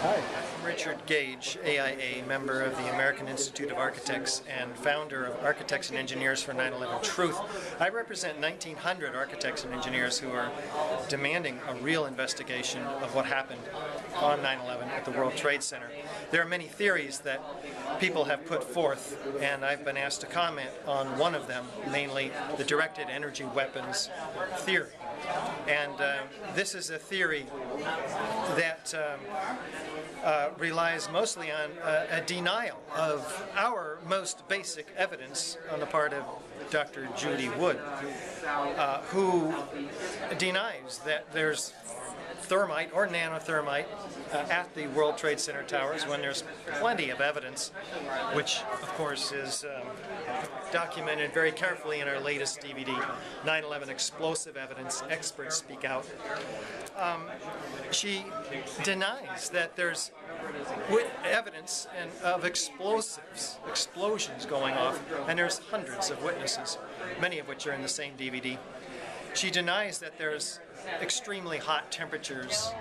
Hi. I'm Richard Gage, AIA, member of the American Institute of Architects and founder of Architects and Engineers for 9/11 Truth. I represent 1,900 architects and engineers who are demanding a real investigation of what happened on 9/11 at the World Trade Center. There are many theories that people have put forth, and I've been asked to comment on one of them, mainly the directed energy weapons theory. And this is a theory that relies mostly on a denial of our most basic evidence on the part of Dr. Judy Wood, who denies that there's thermite or nanothermite at the World Trade Center towers when there's plenty of evidence, which of course is documented very carefully in our latest DVD, 9/11 Explosive Evidence, Experts Speak Out. She denies that there's evidence of explosions going off, and there's hundreds of witnesses, many of which are in the same DVD. She denies that there's extremely hot temperatures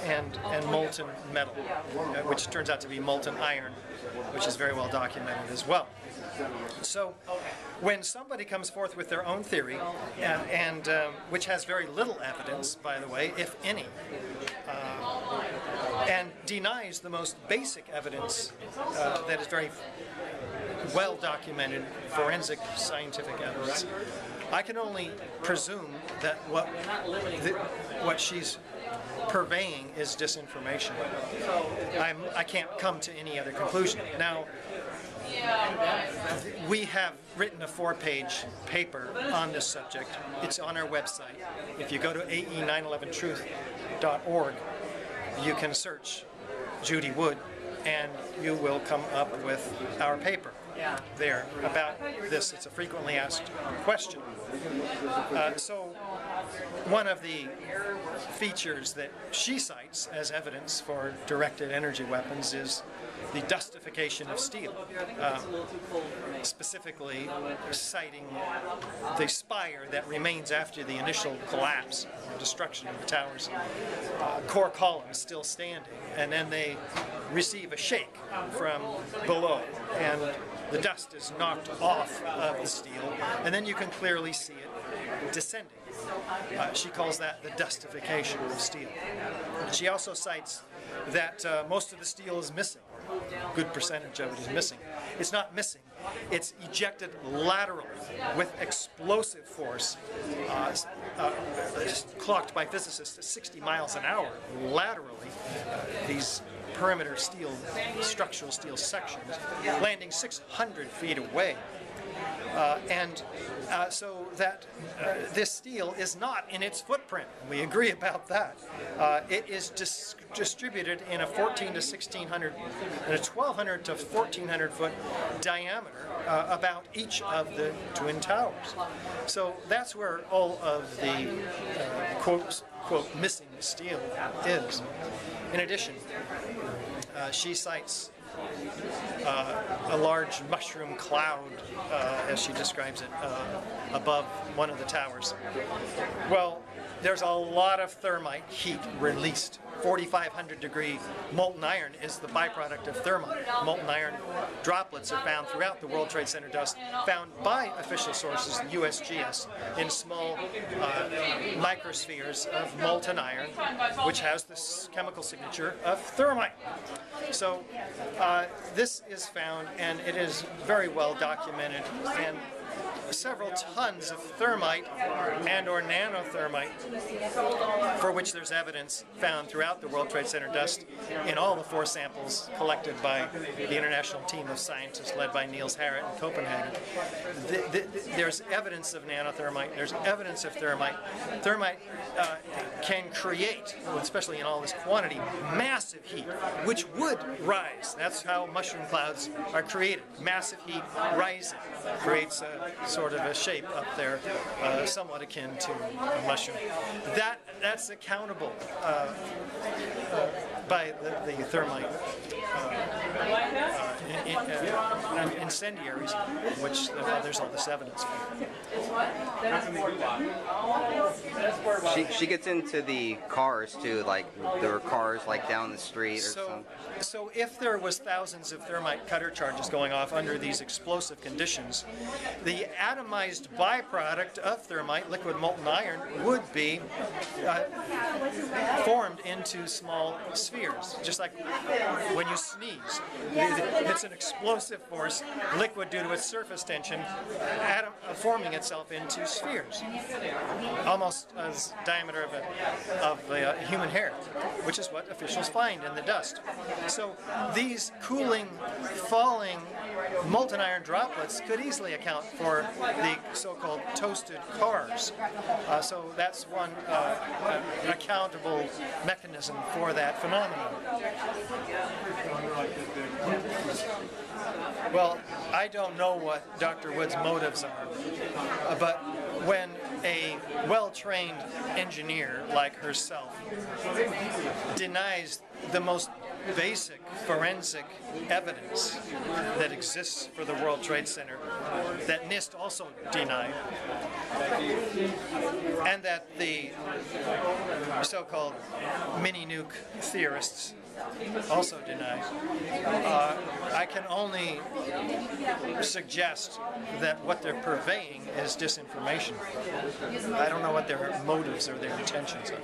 and molten metal, which turns out to be molten iron, which is very well documented as well. So when somebody comes forth with their own theory, and which has very little evidence, by the way, if any, and denies the most basic evidence that is very well documented, forensic scientific evidence, I can only presume that what she's purveying is disinformation. I can't come to any other conclusion. Now, we have written a 4-page paper on this subject. It's on our website. If you go to ae911truth.org, you can search Judy Wood, and you will come up with our paper there about this. It's a frequently asked question. So one of the features that she cites as evidence for directed energy weapons is the dustification of steel, specifically citing the spire that remains after the initial collapse or destruction of the towers. Core columns still standing, and then they receive a shake from below, and the dust is knocked off of the steel, and then you can clearly see it descending. She calls that the dustification of steel. She also cites that most of the steel is missing. A good percentage of it is missing. It's not missing. It's ejected laterally with explosive force, clocked by physicists at 60 miles an hour laterally. These perimeter steel, structural steel sections, landing 600 feet away. So that this steel is not in its footprint. We agree about that. It is distributed in a 1,200 to 1,400 foot diameter about each of the twin towers. So that's where all of the quote missing steel is. In addition, she cites a large mushroom cloud, as she describes it, above one of the towers. Well, there's a lot of thermite heat released. 4,500 degree molten iron is the byproduct of thermite. Molten iron droplets are found throughout the World Trade Center dust, found by official sources, the USGS, in small microspheres of molten iron, which has this chemical signature of thermite. So this is found, and it is very well documented, and several tons of thermite and or nanothermite, for which there's evidence found throughout the World Trade Center dust in all the 4 samples collected by the international team of scientists led by Niels Harrit in Copenhagen. There's evidence of nanothermite, there's evidence of thermite. Thermite can create, especially in all this quantity, massive heat, which would rise. That's how mushroom clouds are created. Massive heat rising creates a sort of a shape up there, somewhat akin to a mushroom. That's accountable by the thermite incendiaries, which there's all this evidence for. She gets into the cars too, like there were cars like down the street or something. So if there was thousands of thermite cutter charges going off under these explosive conditions, the atomized byproduct of thermite, liquid molten iron, would be formed into small spheres, just like when you sneeze. It's an explosive force, liquid due to its surface tension, forming itself into spheres, almost as diameter of a human hair, which is what officials find in the dust. So these cooling, falling molten iron droplets could easily account for the so-called toasted cars. So that's one accountable mechanism for that phenomenon. Well, I don't know what Dr. Wood's motives are, but when a well-trained engineer like herself denies the most basic forensic evidence that exists for the World Trade Center, that NIST also denied, and that the so-called mini-nuke theorists also deny, I can only suggest that what they're purveying is disinformation. I don't know what their motives or their intentions are.